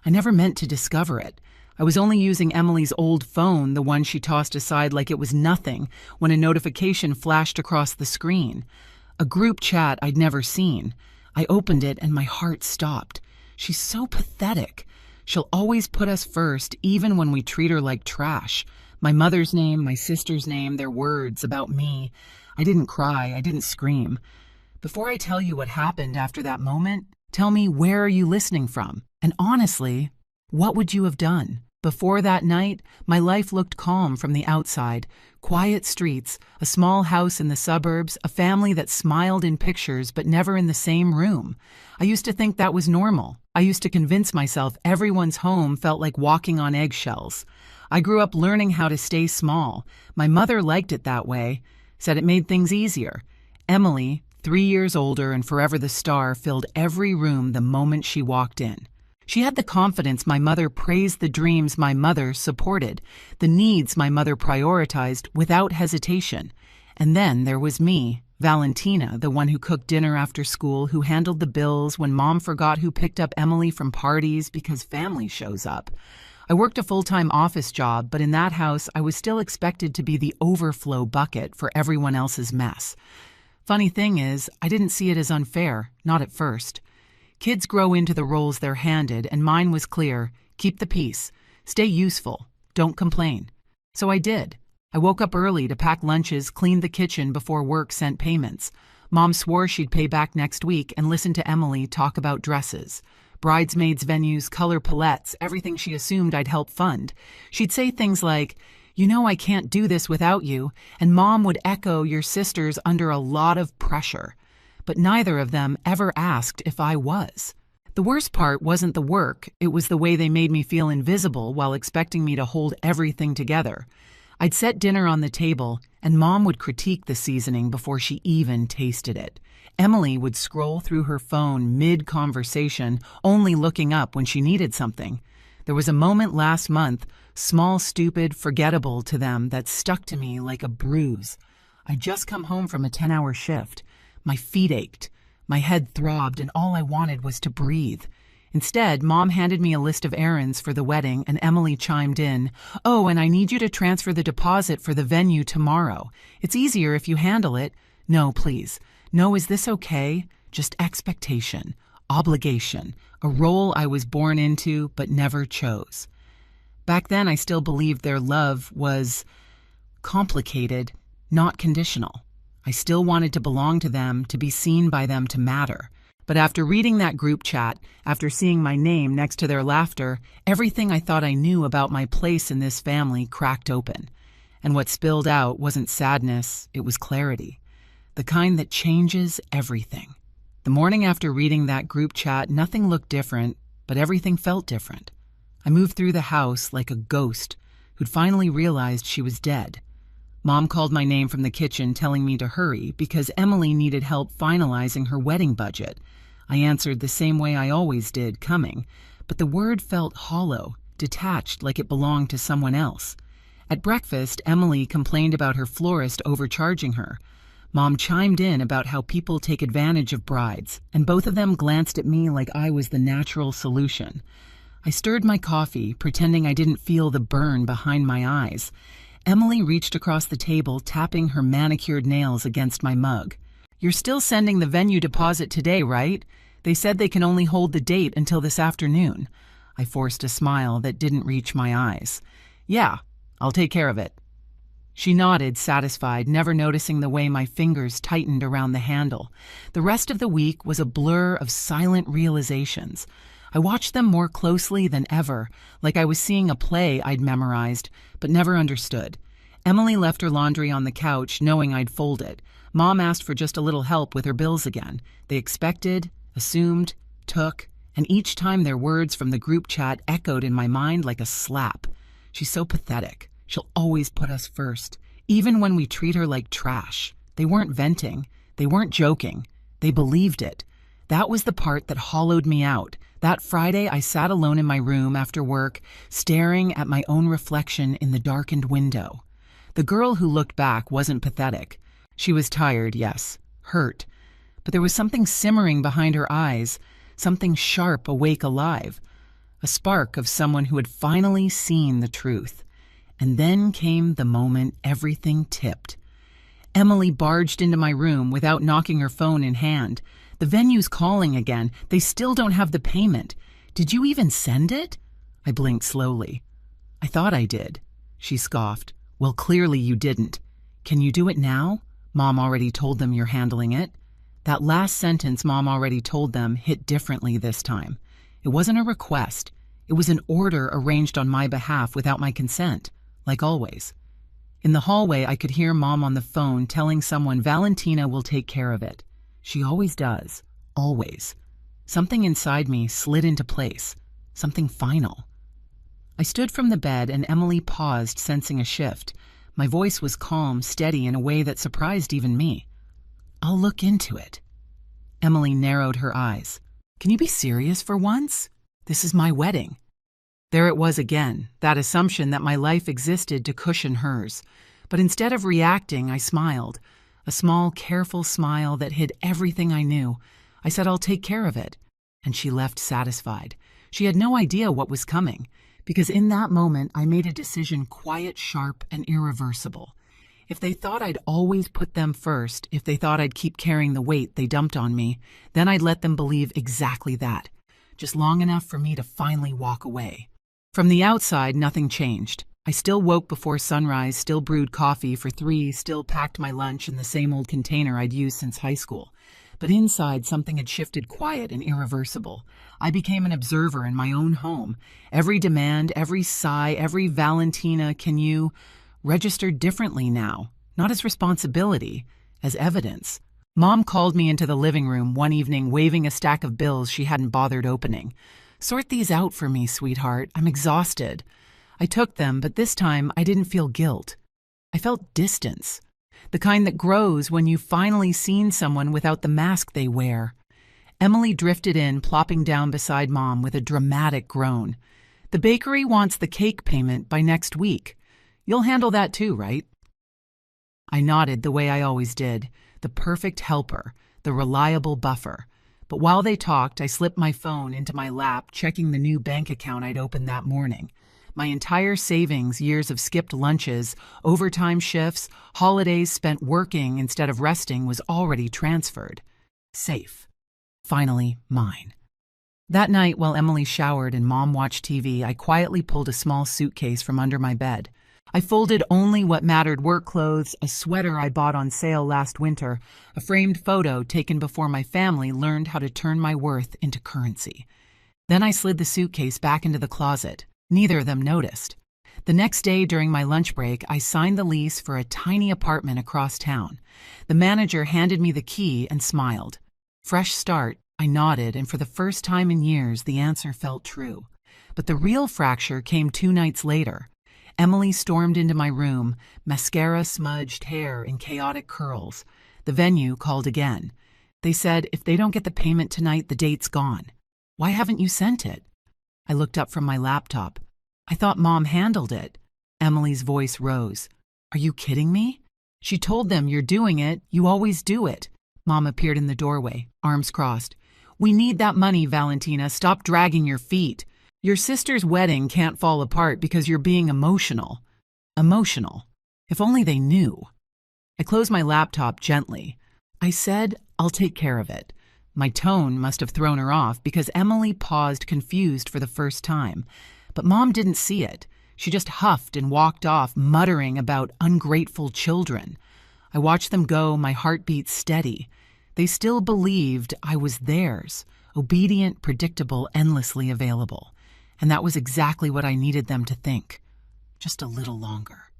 I never meant to discover it. I was only using Emily's old phone, the one she tossed aside like it was nothing, when a notification flashed across the screen. A group chat I'd never seen. I opened it and my heart stopped. She's so pathetic. She'll always put us first, even when we treat her like trash. My mother's name, my sister's name, their words about me. I didn't cry. I didn't scream. Before I tell you what happened after that moment, tell me, where are you listening from? And honestly, what would you have done? Before that night, my life looked calm from the outside. Quiet streets, a small house in the suburbs, a family that smiled in pictures but never in the same room. I used to think that was normal. I used to convince myself everyone's home felt like walking on eggshells. I grew up learning how to stay small. My mother liked it that way, said it made things easier. Emily, 3 years older and forever the star, filled every room the moment she walked in. She had the confidence my mother praised, the dreams my mother supported, the needs my mother prioritized without hesitation. And then there was me, Valentina, the one who cooked dinner after school, who handled the bills when Mom forgot, who picked up Emily from parties because family shows up. I worked a full-time office job, but in that house I was still expected to be the overflow bucket for everyone else's mess. Funny thing is, I didn't see it as unfair, not at first. Kids grow into the roles they're handed, and mine was clear: keep the peace, stay useful, don't complain. So I did. I woke up early to pack lunches, cleaned the kitchen before work sent payments. Mom swore she'd pay back next week, and listened to Emily talk about dresses, bridesmaids' venues, color palettes, everything she assumed I'd help fund. She'd say things like, "You know I can't do this without you," and Mom would echo, "Your sister's under a lot of pressure." But neither of them ever asked if I was. The worst part wasn't the work, it was the way they made me feel invisible while expecting me to hold everything together. I'd set dinner on the table, and Mom would critique the seasoning before she even tasted it. Emily would scroll through her phone mid-conversation, only looking up when she needed something. There was a moment last month, small, stupid, forgettable to them, that stuck to me like a bruise. I'd just come home from a 10-hour shift. My feet ached, my head throbbed, and all I wanted was to breathe. Instead, Mom handed me a list of errands for the wedding, and Emily chimed in, "Oh, and I need you to transfer the deposit for the venue tomorrow. It's easier if you handle it." No, please. No, is this okay? Just expectation, obligation, a role I was born into but never chose. Back then, I still believed their love was complicated, not conditional. I still wanted to belong to them, to be seen by them, to matter. But after reading that group chat, after seeing my name next to their laughter, everything I thought I knew about my place in this family cracked open. And what spilled out wasn't sadness, it was clarity. The kind that changes everything. The morning after reading that group chat, nothing looked different, but everything felt different. I moved through the house like a ghost who'd finally realized she was dead. Mom called my name from the kitchen, telling me to hurry because Emily needed help finalizing her wedding budget. I answered the same way I always did, coming, but the word felt hollow, detached, like it belonged to someone else. At breakfast, Emily complained about her florist overcharging her. Mom chimed in about how people take advantage of brides, and both of them glanced at me like I was the natural solution. I stirred my coffee, pretending I didn't feel the burn behind my eyes. Emily reached across the table, tapping her manicured nails against my mug. "You're still sending the venue deposit today, right? They said they can only hold the date until this afternoon." I forced a smile that didn't reach my eyes. "Yeah, I'll take care of it." She nodded, satisfied, never noticing the way my fingers tightened around the handle. The rest of the week was a blur of silent realizations. I watched them more closely than ever, like I was seeing a play I'd memorized, but never understood. Emily left her laundry on the couch, knowing I'd fold it. Mom asked for just a little help with her bills again. They expected, assumed, took, and each time their words from the group chat echoed in my mind like a slap. She's so pathetic. She'll always put us first, even when we treat her like trash. They weren't venting. They weren't joking. They believed it. That was the part that hollowed me out. That Friday, I sat alone in my room after work, staring at my own reflection in the darkened window. The girl who looked back wasn't pathetic. She was tired, yes, hurt. But there was something simmering behind her eyes, something sharp, awake, alive. a spark of someone who had finally seen the truth. And then came the moment everything tipped. Emily barged into my room without knocking her phone in hand. The venue's calling again. They still don't have the payment. Did you even send it? I blinked slowly. I thought I did. She scoffed. Well, clearly you didn't. Can you do it now? Mom already told them you're handling it. That last sentence Mom already told them hit differently this time. It wasn't a request. It was an order arranged on my behalf without my consent, like always. In the hallway, I could hear Mom on the phone telling someone Valentina will take care of it. She always does. Always. Something inside me slid into place. Something final. I stood from the bed and Emily paused, sensing a shift. My voice was calm, steady in a way that surprised even me. I'll look into it. Emily narrowed her eyes. Can you be serious for once? This is my wedding. There it was again, that assumption that my life existed to cushion hers. But instead of reacting, I smiled. A small, careful smile that hid everything I knew. I said, I'll take care of it. And she left satisfied. She had no idea what was coming, because in that moment I made a decision quiet, sharp, and irreversible. If they thought I'd always put them first, if they thought I'd keep carrying the weight they dumped on me, then I'd let them believe exactly that. Just long enough for me to finally walk away. From the outside, nothing changed. I still woke before sunrise, still brewed coffee for 3, still packed my lunch in the same old container I'd used since high school. But inside, something had shifted quiet and irreversible. I became an observer in my own home. Every demand, every sigh, every Valentina, can you, registered differently now. Not as responsibility, as evidence. Mom called me into the living room one evening, waving a stack of bills she hadn't bothered opening. Sort these out for me, sweetheart. I'm exhausted. I took them, but this time I didn't feel guilt. I felt distance. The kind that grows when you've finally seen someone without the mask they wear. Emily drifted in, plopping down beside Mom with a dramatic groan. The bakery wants the cake payment by next week. You'll handle that too, right? I nodded the way I always did, the perfect helper, the reliable buffer. But while they talked, I slipped my phone into my lap, checking the new bank account I'd opened that morning. My entire savings, years of skipped lunches, overtime shifts, holidays spent working instead of resting was already transferred. Safe. Finally, mine. That night, while Emily showered and Mom watched TV, I quietly pulled a small suitcase from under my bed. I folded only what mattered: work clothes, a sweater I bought on sale last winter, a framed photo taken before my family learned how to turn my worth into currency. Then I slid the suitcase back into the closet. Neither of them noticed. The next day during my lunch break, I signed the lease for a tiny apartment across town. The manager handed me the key and smiled. Fresh start, I nodded, and for the first time in years, the answer felt true. But the real fracture came 2 nights later. Emily stormed into my room, mascara-smudged hair in chaotic curls. The venue called again. They said, if they don't get the payment tonight, the date's gone. Why haven't you sent it? I looked up from my laptop. I thought Mom handled it. Emily's voice rose. Are you kidding me? She told them, you're doing it. You always do it. Mom appeared in the doorway, arms crossed. We need that money, Valentina. Stop dragging your feet. Your sister's wedding can't fall apart because you're being emotional. Emotional. If only they knew. I closed my laptop gently. I said, I'll take care of it. My tone must have thrown her off because Emily paused, confused for the first time. But Mom didn't see it. She just huffed and walked off, muttering about ungrateful children. I watched them go, my heartbeat steady. They still believed I was theirs, obedient, predictable, endlessly available. And that was exactly what I needed them to think. Just a little longer.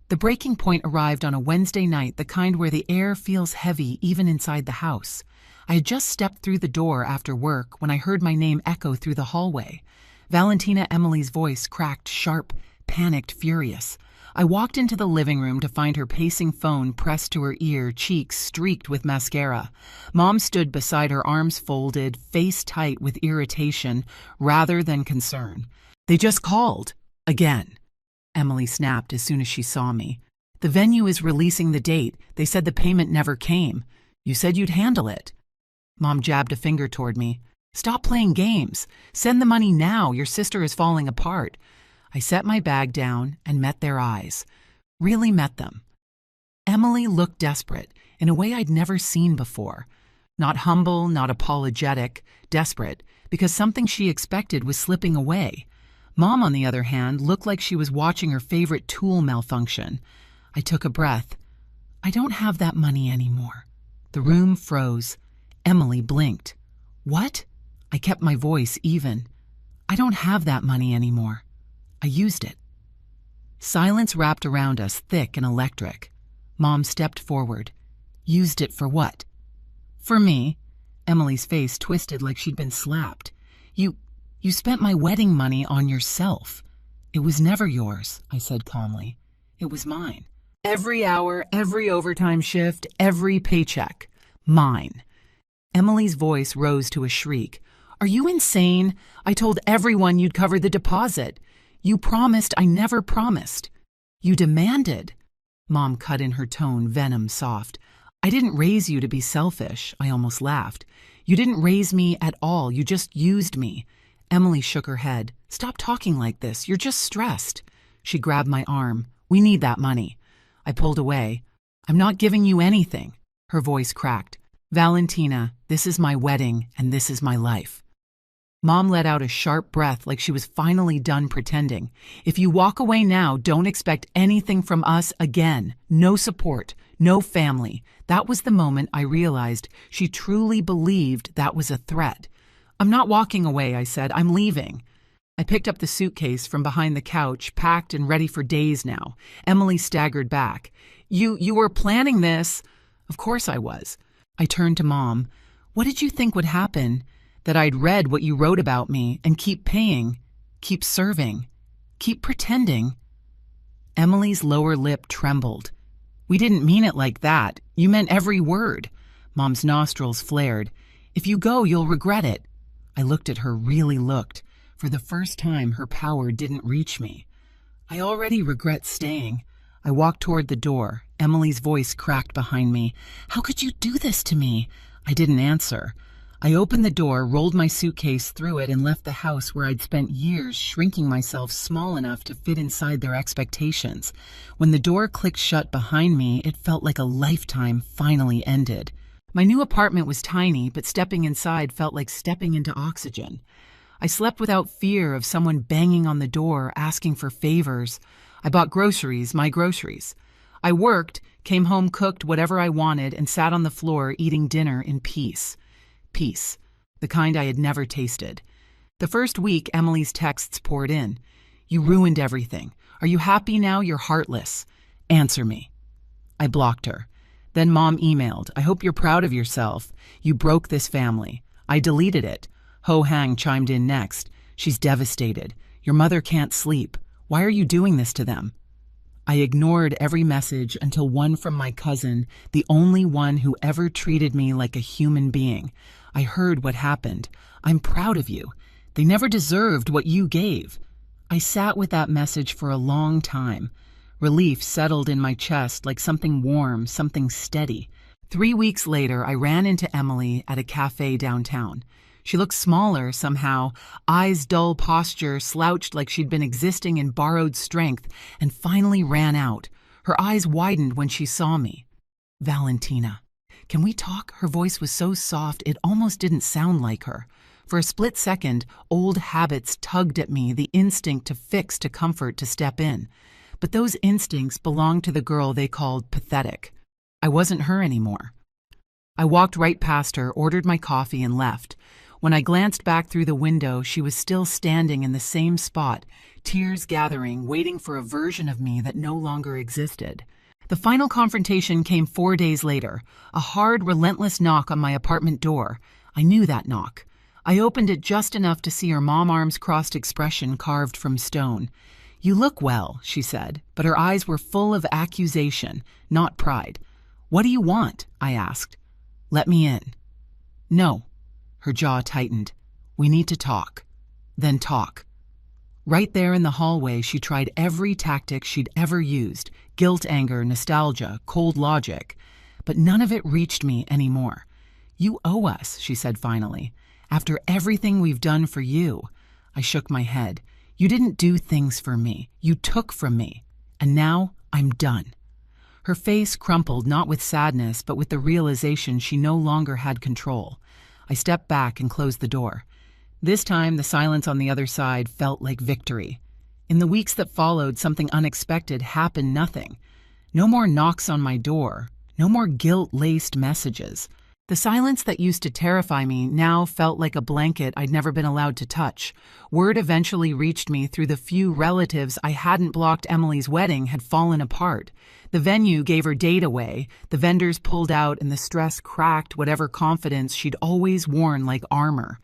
The breaking point arrived on a Wednesday night, the kind where the air feels heavy even inside the house. I had just stepped through the door after work when I heard my name echo through the hallway. Valentina Emily's voice cracked, sharp, panicked, furious. I walked into the living room to find her pacing phone pressed to her ear, cheeks streaked with mascara. Mom stood beside her, arms folded, face tight with irritation rather than concern. They just called. Again. Emily snapped as soon as she saw me. The venue is releasing the date. They said the payment never came. You said you'd handle it. Mom jabbed a finger toward me. Stop playing games. Send the money now. Your sister is falling apart. I set my bag down and met their eyes. Really met them. Emily looked desperate in a way I'd never seen before. Not humble, not apologetic, desperate, because something she expected was slipping away. Mom, on the other hand, looked like she was watching her favorite tool malfunction. I took a breath. I don't have that money anymore. The room froze. Emily blinked. What? I kept my voice even. I don't have that money anymore. I used it. Silence wrapped around us, thick and electric. Mom stepped forward. Used it for what? For me. Emily's face twisted like she'd been slapped. You spent my wedding money on yourself. It was never yours, I said calmly. It was mine. Every hour, every overtime shift, every paycheck. Mine. Emily's voice rose to a shriek. Are you insane? I told everyone you'd cover the deposit. You promised. I never promised. You demanded. Mom cut in her tone, venom soft. I didn't raise you to be selfish. I almost laughed. You didn't raise me at all. You just used me. Emily shook her head. Stop talking like this. You're just stressed. She grabbed my arm. We need that money. I pulled away. I'm not giving you anything. Her voice cracked. Valentina, this is my wedding and this is my life. Mom let out a sharp breath like she was finally done pretending. If you walk away now, don't expect anything from us again. No support, no family. That was the moment I realized she truly believed that was a threat. I'm not walking away, I said. I'm leaving. I picked up the suitcase from behind the couch, packed and ready for days now. Emily staggered back. You were planning this. Of course I was. I turned to Mom. What did you think would happen? That I'd read what you wrote about me and keep paying, keep serving, keep pretending? Emily's lower lip trembled. We didn't mean it like that. You meant every word. Mom's nostrils flared. If you go, you'll regret it. I looked at her, really looked. For the first time, her power didn't reach me. I already regret staying. I walked toward the door. Emily's voice cracked behind me. How could you do this to me? I didn't answer. I opened the door, rolled my suitcase through it, and left the house where I'd spent years shrinking myself small enough to fit inside their expectations. When the door clicked shut behind me, it felt like a lifetime finally ended. My new apartment was tiny, but stepping inside felt like stepping into oxygen. I slept without fear of someone banging on the door, asking for favors. I bought groceries, my groceries. I worked, came home, cooked whatever I wanted, and sat on the floor eating dinner in peace. Peace, the kind I had never tasted. The first week, Emily's texts poured in. You ruined everything. Are you happy now? You're heartless. Answer me. I blocked her. Then Mom emailed. I hope you're proud of yourself. You broke this family. I deleted it. Ho Hang chimed in next. She's devastated. Your mother can't sleep. Why are you doing this to them? I ignored every message until one from my cousin, the only one who ever treated me like a human being. I heard what happened. I'm proud of you. They never deserved what you gave. I sat with that message for a long time. Relief settled in my chest like something warm, something steady. 3 weeks later, I ran into Emily at a cafe downtown. She looked smaller somehow, eyes dull, posture slouched like she'd been existing in borrowed strength, and finally ran out. Her eyes widened when she saw me. Valentina. Can we talk? Her voice was so soft it almost didn't sound like her. For a split second, old habits tugged at me, the instinct to fix, to comfort, to step in. But those instincts belonged to the girl they called pathetic. I wasn't her anymore. I walked right past her, ordered my coffee, and left. When I glanced back through the window, she was still standing in the same spot, tears gathering, waiting for a version of me that no longer existed. The final confrontation came 4 days later, a hard, relentless knock on my apartment door. I knew that knock. I opened it just enough to see her mom arms crossed expression carved from stone. You look well, she said, but her eyes were full of accusation, not pride. What do you want? I asked. Let me in. No. Her jaw tightened. We need to talk. Then talk. Right there in the hallway, she tried every tactic she'd ever used. Guilt, anger, nostalgia, cold logic. But none of it reached me anymore. You owe us, she said finally. After everything we've done for you." I shook my head. "You didn't do things for me. You took from me. And now I'm done." Her face crumpled, not with sadness, but with the realization she no longer had control. I stepped back and closed the door. This time, the silence on the other side felt like victory. In the weeks that followed, something unexpected happened. Nothing. No more knocks on my door. No more guilt-laced messages. The silence that used to terrify me now felt like a blanket I'd never been allowed to touch. Word eventually reached me through the few relatives I hadn't blocked. Emily's wedding had fallen apart. The venue gave her date away, the vendors pulled out, and the stress cracked whatever confidence she'd always worn like armor.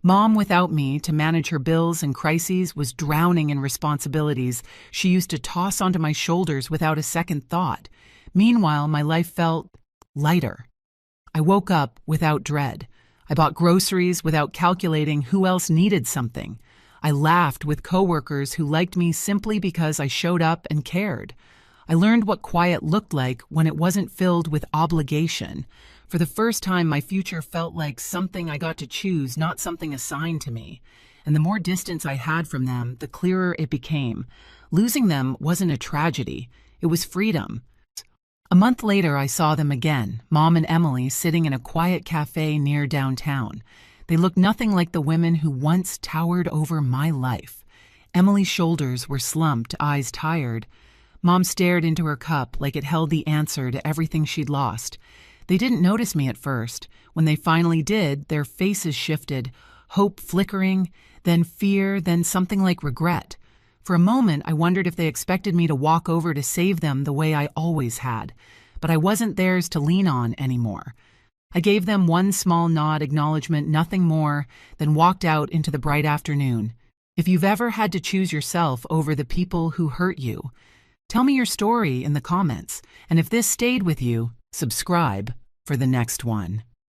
Mom, without me to manage her bills and crises, was drowning in responsibilities she used to toss onto my shoulders without a second thought. Meanwhile, my life felt lighter. I woke up without dread. I bought groceries without calculating who else needed something. I laughed with coworkers who liked me simply because I showed up and cared. I learned what quiet looked like when it wasn't filled with obligation. For the first time, my future felt like something I got to choose, not something assigned to me. And the more distance I had from them, the clearer it became. Losing them wasn't a tragedy. It was freedom. A month later, I saw them again, Mom and Emily sitting in a quiet cafe near downtown. They looked nothing like the women who once towered over my life. Emily's shoulders were slumped, eyes tired. Mom stared into her cup like it held the answer to everything she'd lost. They didn't notice me at first. When they finally did, their faces shifted, hope flickering, then fear, then something like regret. For a moment, I wondered if they expected me to walk over to save them the way I always had. But I wasn't theirs to lean on anymore. I gave them one small nod, acknowledgement, nothing more, then walked out into the bright afternoon. If you've ever had to choose yourself over the people who hurt you, tell me your story in the comments. And if this stayed with you, subscribe for the next one.